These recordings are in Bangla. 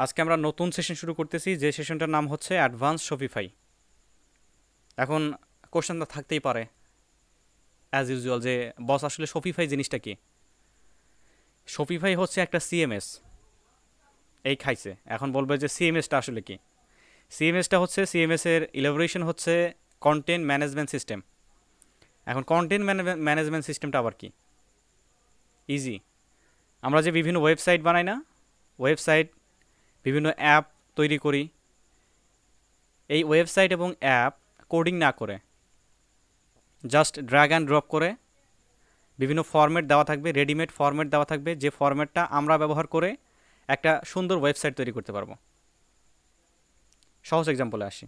আজকে আমরা নতুন সেশন শুরু করতেছি, যে সেশনটার নাম হচ্ছে অ্যাডভান্স শপিফাই। এখন কোশ্চেনটা থাকতেই পারে অ্যাজ ইউজুয়াল, যে বস আসলে শপিফাই জিনিসটা কি? শপিফাই হচ্ছে একটা সিএমএস। এই খাইছে, এখন বলবে যে সিএমএসটা আসলে কি। সিএমএসটা হচ্ছে, সিএমএস এর ইলাবোরেশন হচ্ছে কন্টেন্ট ম্যানেজমেন্ট সিস্টেম। এখন কন্টেন্ট ম্যানেজমেন্ট সিস্টেমটা আবার কি? ইজি। আমরা যে বিভিন্ন ওয়েবসাইট বানাই না, ওয়েবসাইট, বিভিন্ন অ্যাপ তৈরি করি, এই ওয়েবসাইট এবং অ্যাপ কোডিং না করে জাস্ট ড্র্যাগ অ্যান্ড ড্রপ করে বিভিন্ন ফরম্যাট দেওয়া থাকবে, রেডিমেড ফরম্যাট দেওয়া থাকবে, যে ফরম্যাটটা আমরা ব্যবহার করে একটা সুন্দর ওয়েবসাইট তৈরি করতে পারবো। সহজ এক্সাম্পলে আসি।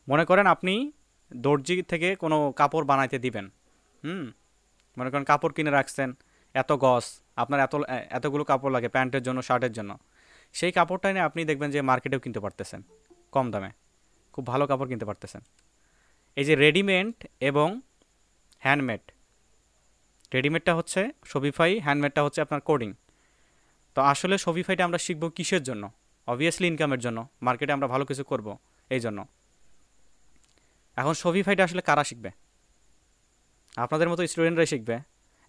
মনে করেন আপনি দর্জি থেকে কোনো কাপড় বানাইতে দিবেন। হুম। মনে করেন কাপড় কিনে রাখছেন, এত গজ, আপনার এতগুলো কাপড় লাগে প্যান্টের জন্য, শার্টের জন্য। সেই কাপড়টা নিয়ে আপনি দেখবেন যে মার্কেটেও কিনতে পারতেছেন কম দামে, খুব ভালো কাপড় কিনতে পারতেছেন। এই যে রেডিমেড এবং হ্যান্ডমেড, রেডিমেডটা হচ্ছে শপিফাই, হ্যান্ডমেডটা হচ্ছে আপনার কোডিং। তো আসলে শপিফাইটা আমরা শিখবো কিসের জন্য? অবভিয়াসলি ইনকামের জন্য, মার্কেটে আমরা ভালো কিছু করব এই জন্য। এখন শপিফাইটা আসলে কারা শিখবে? আপনাদের মতো স্টুডেন্টরাই শিখবে।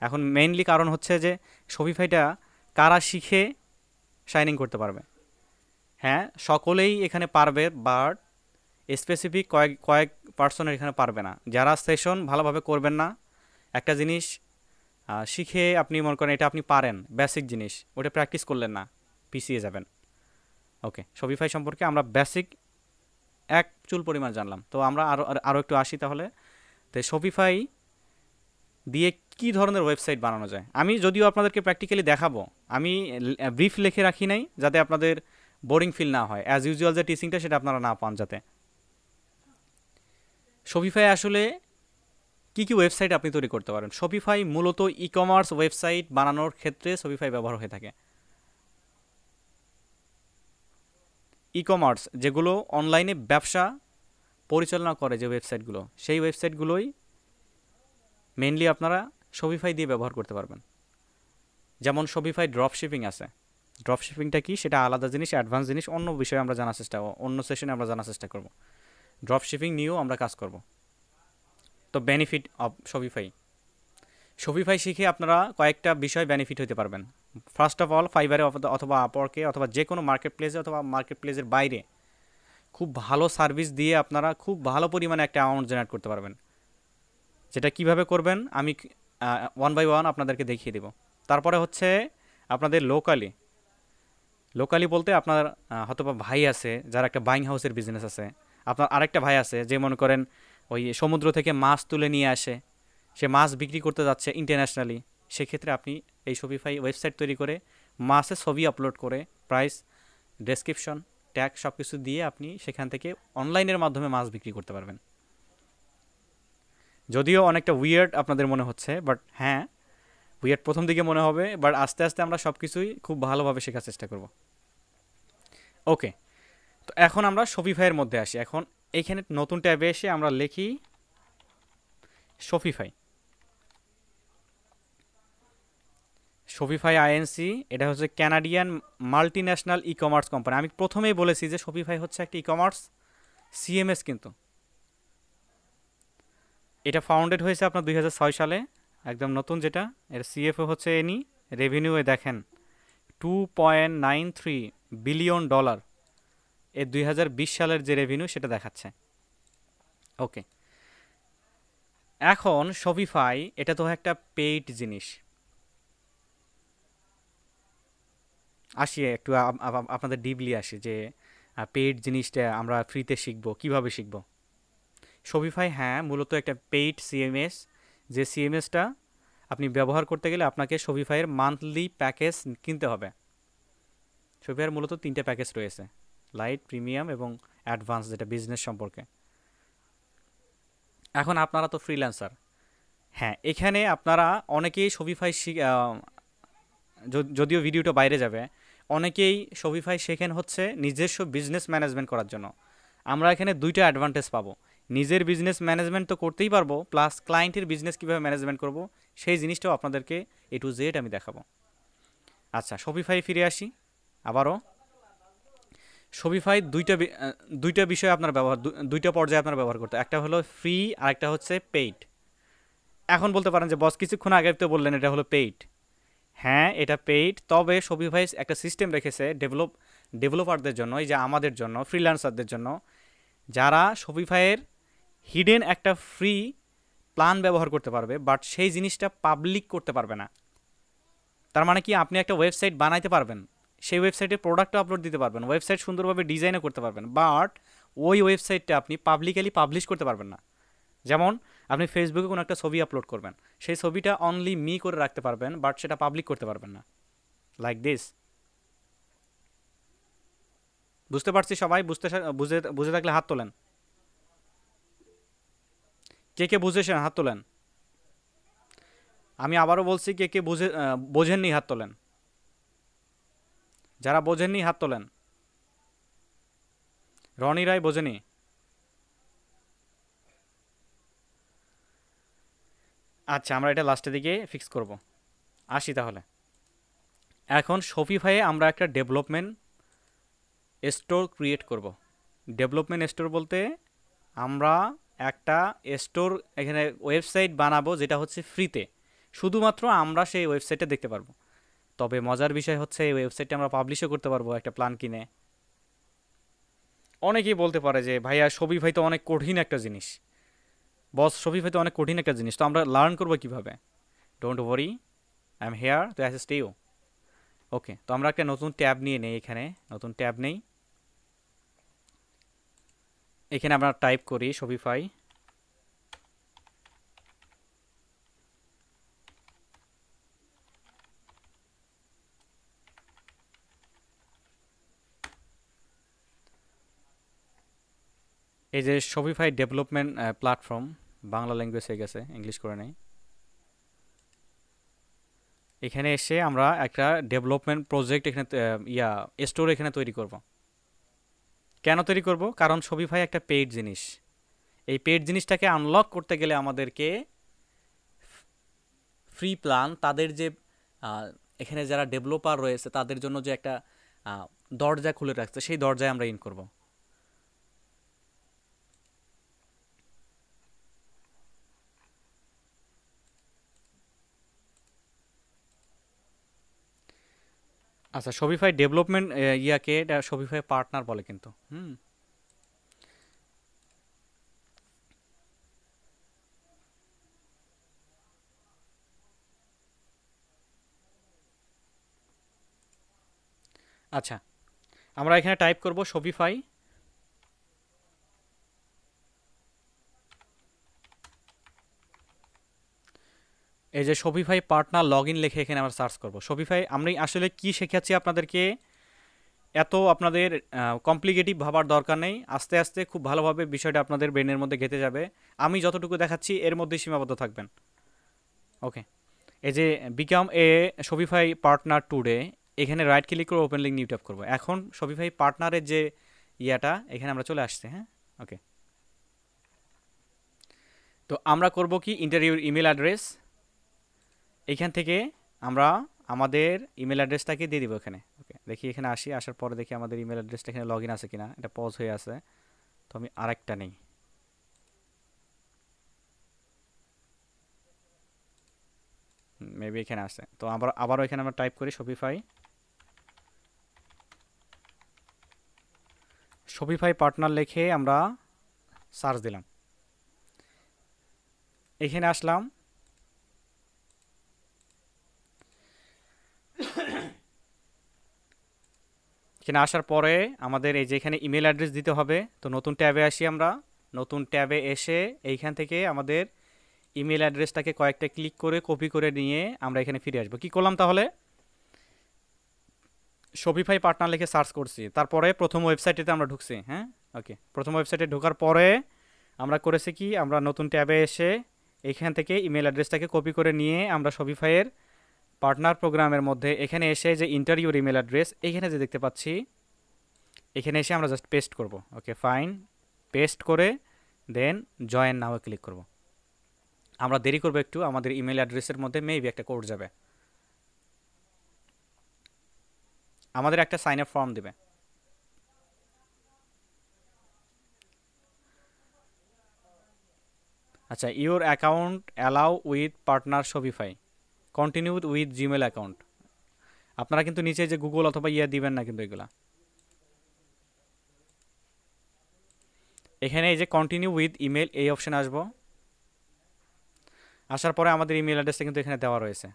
এখন মেইনলি কারণ হচ্ছে যে শপিফাইটা কারা শিখে শাইনিং করতে পারবে। হ্যাঁ, সকলেই এখানে পারবে, বাট স্পেসিফিক কয়েক কয়েক পার্সনের এখানে পারবে না, যারা সেশন ভালোভাবে করবেন না। একটা জিনিস শিখে আপনি মনে করেন এটা আপনি পারেন, বেসিক জিনিস, ওটা প্র্যাকটিস করলেন না, পিছিয়ে যাবেন। ওকে, শপিফাই সম্পর্কে আমরা বেসিক এক চুল পরিমাণ জানলাম, তো আমরা আরও আরও একটু আসি তাহলে। তো শপিফাই দিয়ে কি ধরনের ওয়েবসাইট বানানো যায়, আমি যদিও আপনাদেরকে প্র্যাকটিক্যালি দেখাবো, আমি ব্রিফ লিখে রাখি নাই যাতে আপনাদের বোরিং ফিল না হয়, অ্যাজ ইউজুয়াল যে টিচিংটা সেটা আপনারা না পান যাতে। শপিফাই আসলে কী কী ওয়েবসাইট আপনি তৈরি করতে পারেন? শপিফাই মূলত ই কমার্স ওয়েবসাইট বানানোর ক্ষেত্রে শপিফাই ব্যবহার হয়ে থাকে। ই কমার্স যেগুলো অনলাইনে ব্যবসা পরিচালনা করে, যে ওয়েবসাইটগুলো, সেই ওয়েবসাইটগুলোই মেনলি আপনারা শপিফাই দিয়ে ব্যবহার করতে পারবেন। যেমন শপিফাই ড্রপ শিপিং আছে। ড্রপ শিপিংটা কি সেটা আলাদা জিনিস, অ্যাডভান্স জিনিস, অন্য বিষয়ে আমরা জানার চেষ্টা, অন্য সেশনে আমরা জানার চেষ্টা করব। ড্রপ শিপিং নিয়েও আমরা কাজ করব। তো বেনিফিট অফ শপিফাই, শপিফাই শিখে আপনারা কয়েকটা বিষয় বেনিফিট হতে পারবেন। ফার্স্ট অফ অল, ফাইবারে অথবা আপওয়ার্কে অথবা যে কোনো মার্কেট প্লেসে অথবা মার্কেট প্লেসের বাইরে খুব ভালো সার্ভিস দিয়ে আপনারা খুব ভালো পরিমাণে একটা অ্যামাউন্ট জেনারেট করতে পারবেন। যেটা কিভাবে করবেন আমি ওয়ান বাই ওয়ান আপনাদেরকে দেখিয়ে দেব। তারপরে হচ্ছে আপনাদের লোকালি, লোকালি বলতে আপনার হয়তো বা ভাই আছে যার একটা বাইং হাউসের বিজনেস আছে, আপনার আরেকটা ভাই আছে যে মনে করেন ওই সমুদ্র থেকে মাছ তুলে নিয়ে আসে, সে মাছ বিক্রি করতে যাচ্ছে ইন্টারন্যাশনালি। সেক্ষেত্রে আপনি এই শপিফাই ওয়েবসাইট তৈরি করে মাছের ছবি আপলোড করে প্রাইস, ডেসক্রিপশন, ট্যাগ সব কিছু দিয়ে আপনি সেখান থেকে অনলাইনের মাধ্যমে মাছ বিক্রি করতে পারবেন। যদিও অনেকটা উইয়ার্ড আপনাদের মনে হচ্ছে, বাট হ্যাঁ, উইয়ার্ড প্রথম দিকে মনে হবে, বাট আস্তে আস্তে আমরা সব কিছুই খুব ভালোভাবে শেখার চেষ্টা করব। ওকে, তো এখন আমরা শপিফাইয়ের মধ্যে আসি। এখন এইখানে নতুন ট্যাবে এসে আমরা লিখি শপিফাই, শপিফাই আইএনসি। এটা হচ্ছে Canadian multi national e commerce company. আমি প্রথমেই বলেছি যে শপিফাই হচ্ছে একটা ই কমার্স সিএমএস, কিন্তু এটা ফাউন্ডেড হয়েছে আপনার 2006 সালে, একদম নতুন যেটা। এর সিএফও হচ্ছে এনি, রেভিনিউ দেখেন $2.93 বিলিয়ন, এর 2020 সালের যে রেভিনিউ সেটা দেখাচ্ছে। ওকে, এখন শপিফাই এটা তো একটা পেইড জিনিস। আসি একটু আপনাদের ডিপলি আসি যে পেইড জিনিসটা আমরা ফ্রিতে শিখবো, কিভাবে শিখবো? শপিফাই হ্যাঁ মূলত একটা পেইড সিএমএস, যে সিএমএসটা আপনি ব্যবহার করতে গেলে আপনাকে শপিফাইয়ের মান্থলি প্যাকেজ কিনতে হবে। শপিফাইয়ের মূলত 3টে প্যাকেজ রয়েছে, লাইট, প্রিমিয়াম এবং অ্যাডভান্স, যেটা বিজনেস সম্পর্কে। এখন আপনারা তো ফ্রিল্যান্সার, হ্যাঁ এখানে আপনারা অনেকেই শপিফাই যদিও ভিডিওটা বাইরে যাবে, অনেকেই শপিফাই শেখেন হচ্ছে নিজস্ব বিজনেস ম্যানেজমেন্ট করার জন্য। আমরা এখানে দুইটা অ্যাডভান্টেজ পাবো, নিজের বিজনেস ম্যানেজমেন্ট তো করতেই পারবো, প্লাস ক্লায়েন্টের বিজনেস কীভাবে ম্যানেজমেন্ট করব সেই জিনিসটাও আপনাদেরকে এ টু জেড আমি দেখাবো। আচ্ছা, শপিফাই ফিরে আসি আবারও। শপিফাই দুইটা বিষয় আপনার ব্যবহার দুইটা পর্যায়ে আপনার ব্যবহার করতে, একটা হলো ফ্রি আর একটা হচ্ছে পেইড। এখন বলতে পারেন যে বস কিছুক্ষণ আগে তো বললেন এটা হলো পেইড। হ্যাঁ, এটা পেইড, তবে শপিফাই একটা সিস্টেম রেখেছে ডেভেলপারদের জন্য, এই যে আমাদের জন্য, ফ্রিল্যান্সারদের জন্য, যারা শপিফাইয়ের হিডেন একটা ফ্রি প্ল্যান ব্যবহার করতে পারবে, বাট সেই জিনিসটা পাবলিক করতে পারবে না। তার মানে কি, আপনি একটা ওয়েবসাইট বানাইতে পারবেন, সেই ওয়েবসাইটে প্রোডাক্টও আপলোড দিতে পারবেন, ওয়েবসাইট সুন্দরভাবে ডিজাইনও করতে পারবেন, বাট ওই ওয়েবসাইটটা আপনি পাবলিকালি পাবলিশ করতে পারবেন না। যেমন আপনি ফেসবুকে কোনো একটা ছবি আপলোড করবেন, সেই ছবিটা অনলি মি করে রাখতে পারবেন, বাট সেটা পাবলিক করতে পারবেন না, লাইক দিস। বুঝতে পারছি সবাই? বুঝে বুঝে থাকলে হাত তোলেন। কে কে বুঝেছেন হাত তোলেন। আমি আবারও বলছি, কে কে বোঝেননি হাত তোলেন। যারা বোঝেননি হাত তোলেন। রনি রায় বোঝেনি? আচ্ছা, আমরা এটা লাস্টের দিকে ফিক্স করব। আসি তাহলে। এখন শপিফাইয়ে আমরা একটা ডেভেলপমেন্ট স্টোর ক্রিয়েট করব। ডেভেলপমেন্ট স্টোর বলতে আমরা একটা স্টোর, এখানে ওয়েবসাইট বানাবো যেটা হচ্ছে ফ্রিতে, শুধুমাত্র আমরা সেই ওয়েবসাইটে দেখতে পারবো। তবে মজার বিষয় হচ্ছে এই ওয়েবসাইটে আমরা পাবলিশও করতে পারবো একটা প্ল্যান কিনে। অনেকেই বলতে পারে যে ভাইয়া শপিফাই তো অনেক কঠিন একটা জিনিস, বস শপিফাই তো অনেক কঠিন একটা জিনিস, তো আমরা লার্ন করবো কিভাবে? Don't worry, I am here to assist you. Okay, তো আমরা একটা নতুন ট্যাব নিয়ে নেই, এখানে নতুন ট্যাব নেই। এখানে আমরা টাইপ করি শপিফাই। এই যে Shopify development platform, Bangla language হয়ে গেছে, ইংলিশ করে নেই। এখানে এসে আমরা একটা ডেভেলপমেন্ট প্রজেক্ট এখানে স্টোর এখানে তৈরি করব। কেন তৈরি করব? কারণ শপিফাই একটা পেইড জিনিস। এই পেইড জিনিসটাকে আনলক করতে গেলে আমাদেরকে ফ্রি প্ল্যান, তাদের যে আহ, এখানে যারা ডেভেলপার রয়েছে তাদের জন্য যে একটা দরজা খুলে রাখছে, সেই দরজায় আমরা ইন করব। আচ্ছা, শপিফাই ডেভেলপমেন্ট ইয়াকে এটা শপিফাই পার্টনার বলে কিন্তু। আচ্ছা, আমরা এখানে টাইপ করব শপিফাই। এই যে শপিফাই পার্টনার লগ ইন লিখে এখানে আমরা সার্চ করব শপিফাই। আমরা আসলে কি শেখাচ্ছি আপনাদেরকে, এত আপনাদের কমপ্লিকেটিভ ভাবার দরকার নেই, আস্তে আস্তে খুব ভালোভাবে বিষয়টা আপনাদের ব্রেনের মধ্যে গেঁথে যাবে। আমি যতটুকু দেখাচ্ছি এর মধ্যেই সীমাবদ্ধ থাকবেন। ওকে, এই যে become a Shopify partner today, এখানে রাইট ক্লিক করে ওপেন লিঙ্ক নিউ ট্যাপ করবো। এখন শপিফাই পার্টনারের যে ইয়াটা এখানে আমরা চলে আসছে। হ্যাঁ, ওকে। তো আমরা করব কি, ইন্টারভিউর ইমেল অ্যাড্রেস, এইখান থেকে আমরা আমাদের ইমেল অ্যাড্রেসটাকে দিয়ে দিব এখানে। ওকে, দেখি এখানে আসি, আসার পরে দেখি আমাদের ইমেল অ্যাড্রেসটা এখানে লগ ইন আছে কিনা। এটা পজ হয়ে আছে, তো আমি আরেকটা নেই। মেবি এখানে আছে, তো আবারও এখানে আমরা টাইপ করি শপিফাই। শপিফাই পার্টনার লিখে আমরা সার্চ দিলাম, এখানে আসলাম। এখানে আসার পরে আমাদের এই যে এখানে ইমেল অ্যাড্রেস দিতে হবে, তো নতুন ট্যাবে আসি আমরা। নতুন ট্যাবে এসে এইখান থেকে আমাদের ইমেল অ্যাড্রেসটাকে কয়েকটা ক্লিক করে কপি করে নিয়ে আমরা এখানে ফিরে আসবো। কি করলাম তাহলে, শপিফাই পার্টনার লিখে সার্চ করছি, তারপরে প্রথম ওয়েবসাইটেতে আমরা ঢুকছি। হ্যাঁ, ওকে, প্রথম ওয়েবসাইটে ঢোকার পরে আমরা করেছি কি, আমরা নতুন ট্যাবে এসে এইখান থেকে ইমেল অ্যাড্রেসটাকে কপি করে নিয়ে আমরা শপিফাইয়ের পার্টনার প্রোগ্রামের মধ্যে এখানে এসে যে ইন্টারভিউর ইমেল অ্যাড্রেস এখানে যে দেখতে পাচ্ছি, এখানে এসে আমরা জাস্ট পেস্ট করব। ওকে ফাইন, পেস্ট করে দেন জয়েন নাও ক্লিক করব। আমরা দেরি করবো একটু, আমাদের ইমেল অ্যাড্রেসের মধ্যে মেবি একটা কোড যাবে, আমাদের একটা সাইন আপ ফর্ম দেবে। আচ্ছা, your account allow with partner Shopify, continue with Gmail account. আপনারা কিন্তু নিচে যে গুগল অথবা ইয়ে দিবেন না কিন্তু এগুলা। এখানে এই যে কন্টিনিউ উইথ ইমেল এই অপশানে আসবো। আসার পরে আমাদের ইমেল অ্যাড্রেসটা কিন্তু এখানে দেওয়া রয়েছে।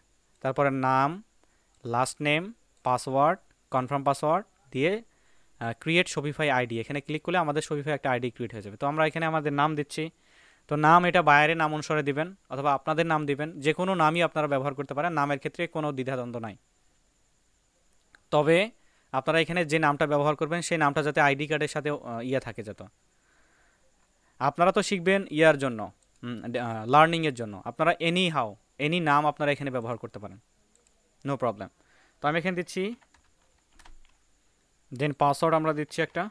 তারপরে নাম, last name, password, confirm password দিয়ে ক্রিয়েট শপিফাই আইডি, এখানে ক্লিক করলে আমাদের শপিফাই একটা আইডি ক্রিয়েট হয়ে যাবে। তো আমরা এখানে আমাদের নাম দিচ্ছি। তো নাম এটা বায়ারের নাম অনুসারে দিবেন অথবা আপনাদের নাম দিবেন, যে কোনো নামই আপনারা ব্যবহার করতে পারেন, নামের ক্ষেত্রে কোনো দ্বিধাদ্বন্দ্ব নাই। তবে আপনারা এখানে যে নামটা ব্যবহার করবেন সেই নামটা যাতে আইডি কার্ডের সাথে ইয়ে থাকে। যত আপনারা তো শিখবেন ইয়ার জন্য, লার্নিংয়ের জন্য, আপনারা এনি নাম আপনারা এখানে ব্যবহার করতে পারেন, নো প্রবলেম। তো আমি এখানে দিচ্ছি, দেন পাসওয়ার্ড আমরা দিচ্ছি একটা।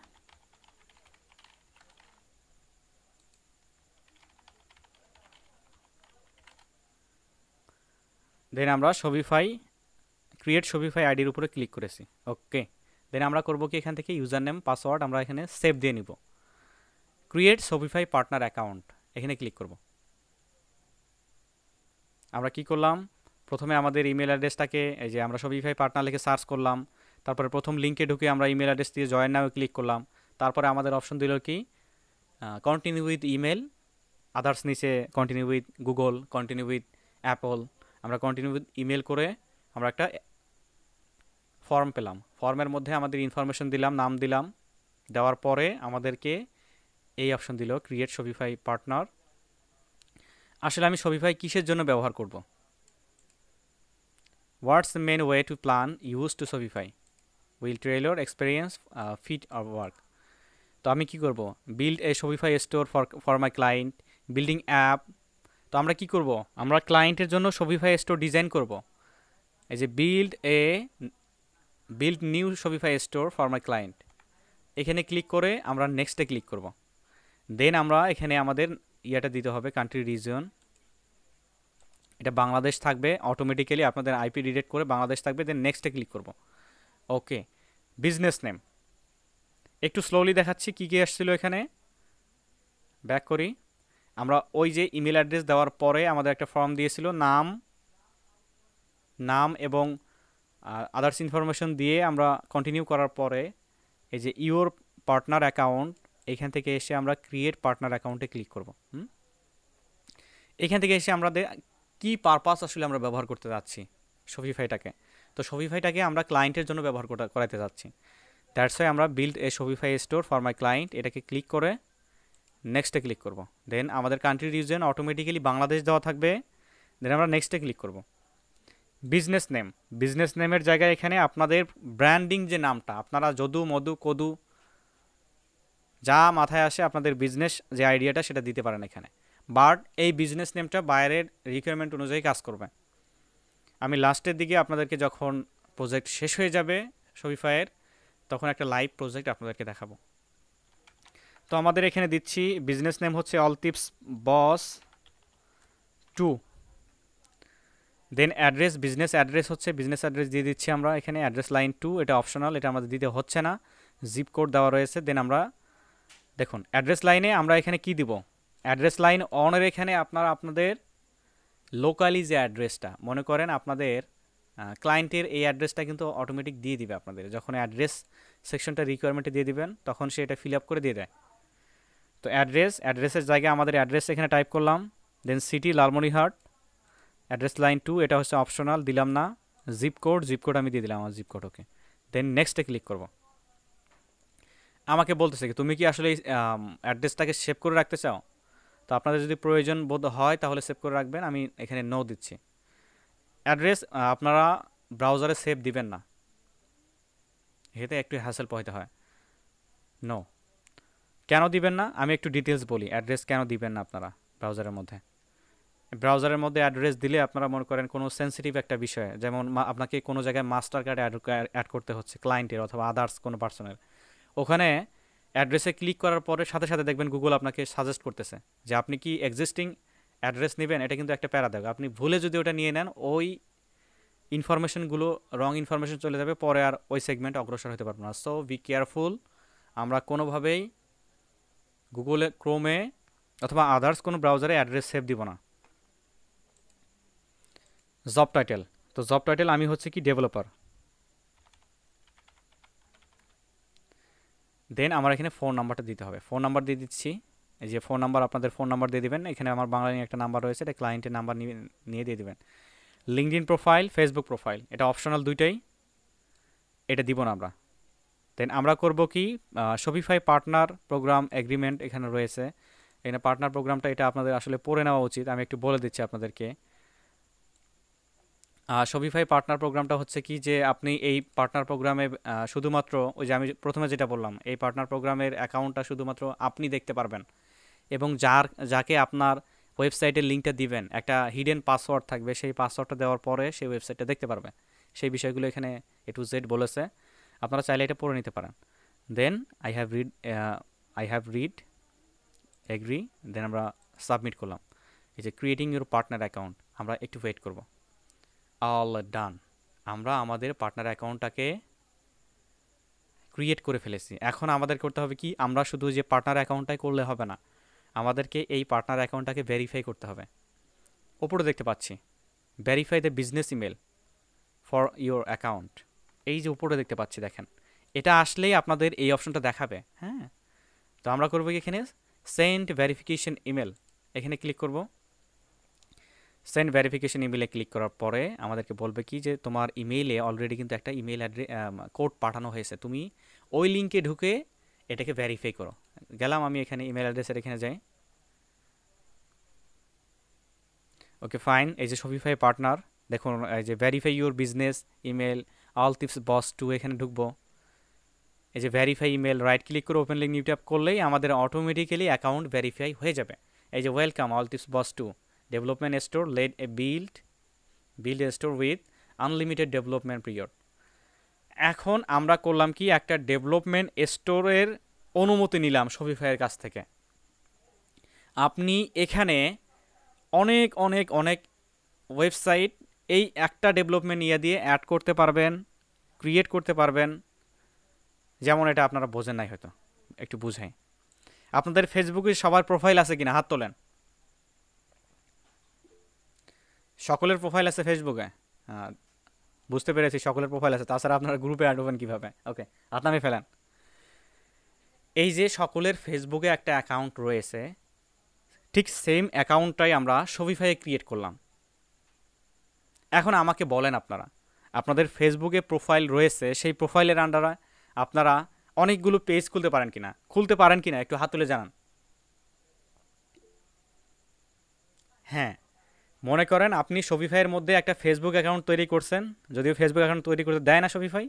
দেন আমরা ক্রিয়েট শপিফাই আইডির উপরে ক্লিক করেছি। ওকে, দেন আমরা করব কি, এখান থেকে ইউজার নেম পাসওয়ার্ড আমরা এখানে সেভ দিয়ে নিব। ক্রিয়েট শপিফাই পার্টনার অ্যাকাউন্ট এখানে ক্লিক করব। আমরা কি করলাম, প্রথমে আমাদের ইমেল অ্যাড্রেসটাকে এই যে আমরা শপিফাই পার্টনার লিখে সার্চ করলাম, তারপরে প্রথম লিঙ্কে ঢুকে আমরা ইমেল অ্যাড্রেস দিয়ে জয়েন নাও ক্লিক করলাম। তারপরে আমাদের অপশন দিল কি, কন্টিনিউ উইথ ইমেল, আদার্স নিচে continue with Google, continue with Apple. আমরা কন্টিনিউ উইথ ইমেল করে আমরা একটা ফর্ম পেলাম। ফর্মের মধ্যে আমাদের ইনফরমেশন দিলাম, নাম দিলাম, দেওয়ার পরে আমাদেরকে এই অপশন দিল ক্রিয়েট শপিফাই পার্টনার। আসলে আমি শপিফাই কিসের জন্য ব্যবহার করব? What's the main way to plan use to Shopify will trailer experience fit or work. তো আমি কি করব, build a Shopify store for my client, building app. তো আমরা কি করব, আমরা ক্লায়েন্টের জন্য শপিফাই স্টোর ডিজাইন করব। এই যে build new Shopify store for my client, এখানে ক্লিক করে আমরা নেক্সটে ক্লিক করব। দেন আমরা এখানে আমাদের ইয়েটা দিতে হবে, কান্ট্রি রিজন, এটা বাংলাদেশ থাকবে অটোমেটিক্যালি, আপনাদের আইপি ডিটেক্ট করে বাংলাদেশ থাকবে। দেন নেক্সটে ক্লিক করব। ওকে, বিজনেস নেম একটু স্লোলি দেখাচ্ছি কী কী আসছিল এখানে। ব্যাক করি, আমরা ওই যে ইমেল অ্যাড্রেস দেওয়ার পরে আমাদের একটা ফর্ম দিয়েছিল, নাম এবং আদার্স ইনফরমেশন দিয়ে আমরা কন্টিনিউ করার পরে এই যে ইওর পার্টনার অ্যাকাউন্ট, এখান থেকে এসে আমরা ক্রিয়েট পার্টনার অ্যাকাউন্টে ক্লিক করব। এখান থেকে এসে আমাদের কি পারপাস আসলে আমরা ব্যবহার করতে যাচ্ছি শপিফাইটাকে। তো শপিফাইটাকে আমরা ক্লায়েন্টের জন্য ব্যবহার করাতে যাচ্ছি। দ্যাটস ওয়াই আমরা build a Shopify store for my client, এটাকে ক্লিক করে নেক্সটে ক্লিক করব। দেন আমাদের কান্ট্রি রিজন অটোমেটিক্যালি বাংলাদেশ দেওয়া থাকবে। দেন আমরা নেক্সটে ক্লিক করব। বিজনেস নেমের জায়গায় এখানে আপনাদের ব্র্যান্ডিং যে নামটা, আপনারা যদু, মধু, কদু যা মাথায় আসে আপনাদের বিজনেস যে আইডিয়াটা সেটা দিতে পারেন এখানে। বাট এই বিজনেস নেমটা বাইরের রিকোয়ারমেন্ট অনুযায়ী কাজ করবে। আমি লাস্টের দিকে আপনাদেরকে যখন প্রজেক্ট শেষ হয়ে যাবে শপিফাইয়ের, তখন একটা লাইভ প্রজেক্ট আপনাদেরকে দেখাবো। তো আমাদের এখানে দিচ্ছি বিজনেস নেম হচ্ছে অল টিপস বস 2। দেন অ্যাড্রেস, বিজনেস অ্যাড্রেস দিয়ে দিচ্ছি আমরা এখানে, অ্যাড্রেস লাইন 2, এটা অপশনাল, এটা আমাদের দিতে হচ্ছে না, জিপ কোড দেওয়া রয়েছে। দেন আমরা দেখুন অ্যাড্রেস লাইনে আমরা এখানে কি দিব, অ্যাড্রেস লাইন অনের এখানে আপনারা আপনাদের লোকালি যে অ্যাড্রেসটা মনে করেন আপনাদের ক্লায়েন্টের এই অ্যাড্রেসটা কিন্তু অটোমেটিক দিয়ে দিবে আপনাদের, যখন অ্যাড্রেস সেকশনটা রিকোয়ারমেন্টে দিয়ে দিবেন তখন সে এটা ফিল আপ করে দিয়ে দেয়। তো অ্যাড্রেসের জায়গায় আমাদের অ্যাড্রেস এখানে টাইপ করলাম। দেন সিটি লালমনিরহাট, অ্যাড্রেস লাইন 2, এটা হচ্ছে অপশনাল, দিলাম না। জিপ কোড আমি দিয়ে দিলাম আমার জিপ কোড। ওকে, দেন নেক্সটে ক্লিক করব। আমাকে বলতেছে কি তুমি কি আসলে এই অ্যাড্রেসটাকে সেভ করে রাখতে চাও? তো আপনাদের যদি প্রয়োজন বোধ হয় তাহলে সেভ করে রাখবেন, আমি এখানে নো দিচ্ছি। অ্যাড্রেস আপনারা ব্রাউজারে সেভ দিবেন না, এতে একটু হ্যাসেল পোহাইতে হয়। নো, কেন দিবেন না আমি একটু ডিটেলস বলি, অ্যাড্রেস কেন দিবেন না আপনারা ব্রাউজারের মধ্যে অ্যাড্রেস দিলে আপনারা মনে করেন কোনো সেন্সিটিভ একটা বিষয়, যেমন আপনাকে কোনো জায়গায় মাস্টার কার্ড অ্যাড করতে হচ্ছে ক্লায়েন্টের অথবা আদার্স কোনো পার্সনের, ওখানে অ্যাড্রেসে ক্লিক করার পরে সাথে সাথে দেখবেন গুগল আপনাকে সাজেস্ট করতেছে যে আপনি কি এক্সিস্টিং অ্যাড্রেস নেবেন, এটা কিন্তু একটা প্যারা দেবে। আপনি ভুলে যদি ওটা নিয়ে নেন ওই ইনফরমেশনগুলো রং ইনফরমেশন চলে যাবে, পরে আর ওই সেগমেন্ট অগ্রসর হতে পারবো না। সো বি কেয়ারফুল, আমরা কোনোভাবেই গুগলে ক্রোমে অথবা আদার্স কোনো ব্রাউজারে অ্যাড্রেস সেভ দিব না। জব টাইটেল, তো জব টাইটেল আমি হচ্ছে কি ডেভেলপার। দেন আমার এখানে ফোন নাম্বারটা দিতে হবে, ফোন নাম্বার দিয়ে দিচ্ছি। এই যে ফোন নাম্বার, আপনাদের ফোন নাম্বার দিয়ে দিবেন। এখানে আমার বাংলালিন একটা নাম্বার রয়েছে, এটা ক্লায়েন্টের নাম্বার নিয়ে দিয়ে দিবেন। লিঙ্কডইন প্রোফাইল, ফেসবুক প্রোফাইল, এটা অপশনাল দুইটাই, এটা দিব না আমরা। দেন আমরা করব কি, শপিফাই পার্টনার প্রোগ্রাম এগ্রিমেন্ট এখানে রয়েছে। এখানে পার্টনার প্রোগ্রামটা এটা আপনাদের আসলে পড়ে নেওয়া উচিত, আমি একটু বলে দিচ্ছি আপনাদেরকে। শপিফাই পার্টনার প্রোগ্রামটা হচ্ছে কি, যে আপনি এই পার্টনার প্রোগ্রামে শুধুমাত্র ওই যে আমি প্রথমে যেটা বললাম, এই পার্টনার প্রোগ্রামের অ্যাকাউন্টটা শুধুমাত্র আপনি দেখতে পারবেন, এবং যাকে আপনার ওয়েবসাইটের লিঙ্কটা দিবেন একটা হিডেন পাসওয়ার্ড থাকবে, সেই পাসওয়ার্ডটা দেওয়ার পরে সেই ওয়েবসাইটটা দেখতে পারবে। সেই বিষয়গুলো এখানে এ টু জেড বলেছে, আপনারা চাইলে এটা পড়ে নিতে পারেন। Then I have read agree, then আমরা সাবমিট করলাম। এই যে ক্রিয়েটিং ইউর পার্টনার অ্যাকাউন্ট, আমরা একটু ওয়েট করব। অল ডান, আমরা আমাদের পার্টনার অ্যাকাউন্টটাকে ক্রিয়েট করে ফেলেছি। এখন আমাদের করতে হবে কি, আমরা শুধু যে পার্টনার অ্যাকাউন্টটাই করলে হবে না, আমাদেরকে এই পার্টনার অ্যাকাউন্টটাকে ভেরিফাই করতে হবে। ওপরে দেখতে পাচ্ছি verify the business email for your account, এই যে উপরে দেখতে পাচ্ছি দেখেন, এটা আসলেই আপনাদের এই অপশনটা দেখাবে। হ্যাঁ, তো আমরা করবো কি, এখানে সেন্ড ভেরিফিকেশন ইমেল, এখানে ক্লিক করব। সেন্ড ভেরিফিকেশন ইমেলে ক্লিক করার পরে আমাদেরকে বলবে কি, যে তোমার ইমেইলে অলরেডি কিন্তু একটা ইমেল কোড পাঠানো হয়েছে, তুমি ওই লিঙ্কে ঢুকে এটাকে ভেরিফাই করো। গেলাম আমি এখানে ইমেল অ্যাড্রেসের এখানে যাই। ওকে ফাইন, এই যে শপিফাই পার্টনার, দেখুন এই যে verify your business email all tips boss 2, এখানে ঢুকবো। এই যে ভেরিফাই ইমেল, রাইট ক্লিক করে ওপেন লিঙ্ক নিউ ট্যাপ করলেই আমাদের অটোমেটিক্যালি অ্যাকাউন্ট ভেরিফাই হয়ে যাবে। এই যে welcome all tips boss 2 development store, let a build a store with unlimited development period. এখন আমরা করলাম কি, একটা ডেভেলপমেন্ট স্টোরের অনুমতি নিলাম শপিফাইয়ের কাছ থেকে। আপনি এখানে অনেক অনেক অনেক ওয়েবসাইট এই একটা ডেভেলপমেন্ট ইয়ে দিয়ে অ্যাড করতে পারবেন, ক্রিয়েট করতে পারবেন। যেমন এটা আপনারা বোঝেন নাই হয়তো, একটু বুঝাই। আপনাদের ফেসবুকে সবার প্রোফাইল আছে কিনা, হাত তোলেন। সকলের প্রোফাইল আছে ফেসবুকে? হ্যাঁ, বুঝতে পেরেছি সকলের প্রোফাইল আছে, তাছাড়া আপনারা গ্রুপে অ্যাড হবেন কীভাবে? ওকে, হাত নামিয়ে ফেলেন। এই যে সকলের ফেসবুকে একটা অ্যাকাউন্ট রয়েছে, ঠিক সেম অ্যাকাউন্টটাই আমরা শপিফাইয়ে ক্রিয়েট করলাম। এখন আমাকে বলেন, আপনাদের ফেসবুকে প্রোফাইল রয়েছে, সেই প্রোফাইলের আন্ডারে আপনারা অনেকগুলো পেজ খুলতে পারেন কিনা একটু হাত তুলে জানান। হ্যাঁ, মনে করেন আপনি শপিফাইয়ের মধ্যে একটা ফেসবুক অ্যাকাউন্ট তৈরি করছেন, যদিও ফেসবুক অ্যাকাউন্ট তৈরি করতে দেয় না শপিফাই।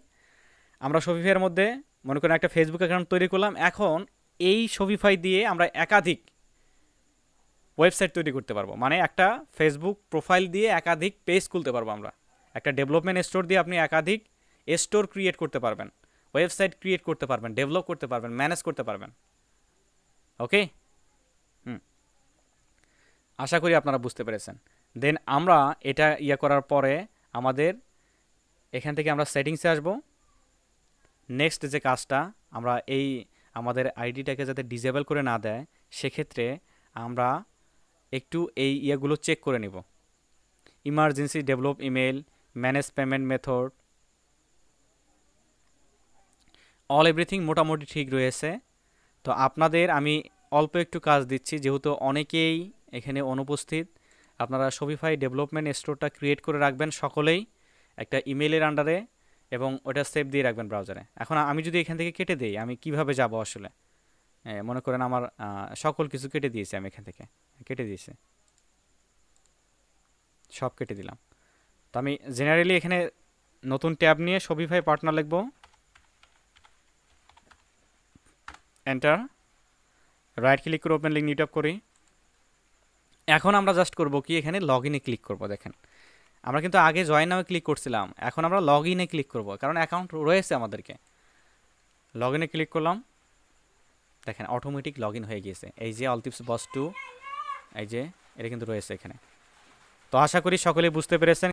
আমরা শপিফাইয়ের মধ্যে মনে করেন একটা ফেসবুক অ্যাকাউন্ট তৈরি করলাম, এখন এই শপিফাই দিয়ে আমরা একাধিক ওয়েবসাইট তৈরি করতে পারবো, মানে একটা ফেসবুক প্রোফাইল দিয়ে একাধিক পেজ খুলতে পারবো আমরা। একটা ডেভেলপমেন্ট স্টোর দিয়ে আপনি একাধিক স্টোর ক্রিয়েট করতে পারবেন, ওয়েবসাইট ক্রিয়েট করতে পারবেন, ডেভেলপ করতে পারবেন, ম্যানেজ করতে পারবেন। ওকে, আশা করি আপনারা বুঝতে পেরেছেন। দেন আমরা এটা করার পরে আমাদের এখান থেকে আমরা সেটিংসে আসব। নেক্সট যে কাজটা, আমরা আমাদের আইডিটাকে যাতে ডিসেবল করে না দেয়, সেক্ষেত্রে আমরা একটু এই ইয়েগুলো চেক করে নিব। Emergency develop email, manage payment method, all everything মোটামুটি ঠিক রয়েছে। তো আপনাদের আমি অল্প একটু কাজ দিচ্ছি, যেহেতু অনেকেই এখানে অনুপস্থিত। আপনারা শপিফাই ডেভেলপমেন্ট স্টোরটা ক্রিয়েট করে রাখবেন সকলেই একটা ইমেলের আন্ডারে, এবং ওটা সেভ দিয়ে রাখবেন ব্রাউজারে। এখন আমি যদি এখান থেকে কেটে দিই, আমি কিভাবে যাব আসলে? মনে করেন আমার সকল কিছু কেটে দিয়েছি, আমি এখান থেকে কেটে দিয়েছি, সব কেটে দিলাম। তো আমি জেনারেলি এখানে নতুন ট্যাব নিয়ে শপিফাই পার্টনার লিখব, এন্টার, রাইট ক্লিক করে ওপেন লিঙ্ক নিউ ট্যাব করি। এখন আমরা জাস্ট করব কি, এখানে লগ ইনে ক্লিক করব। দেখেন আমরা কিন্তু আগে জয়েন নামে ক্লিক করছিলাম, এখন আমরা লগ ইনে ক্লিক করব, কারণ অ্যাকাউন্ট রয়েছে আমাদেরকে। লগ ইনে ক্লিক করলাম, দেখেন অটোমেটিক লগ ইন হয়ে গিয়েছে। এই যে অল টিপস বস 2, এই যে এটা কিন্তু রয়েছে এখানে। তো আশা করি সকলেই বুঝতে পেরেছেন।